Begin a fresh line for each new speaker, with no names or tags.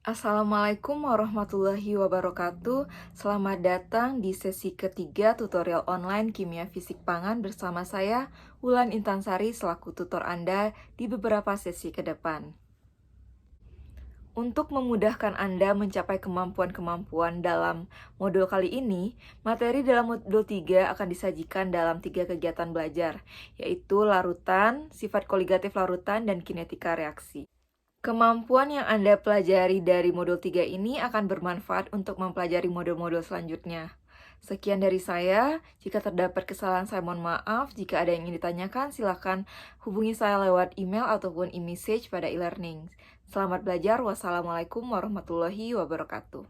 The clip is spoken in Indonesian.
Assalamualaikum warahmatullahi wabarakatuh. Selamat datang di sesi ketiga tutorial online Kimia Fisik Pangan bersama saya, Wulan Intansari, selaku tutor Anda di beberapa sesi ke depan. Untuk memudahkan Anda mencapai kemampuan-kemampuan dalam modul kali ini, materi dalam modul 3 akan disajikan dalam 3 kegiatan belajar, yaitu larutan, sifat koligatif larutan, dan kinetika reaksi. Kemampuan yang Anda pelajari dari modul 3 ini akan bermanfaat untuk mempelajari modul-modul selanjutnya. Sekian dari saya. Jika terdapat kesalahan, saya mohon maaf. Jika ada yang ingin ditanyakan, silakan hubungi saya lewat email ataupun e-message pada e-learning. Selamat belajar. Wassalamualaikum warahmatullahi wabarakatuh.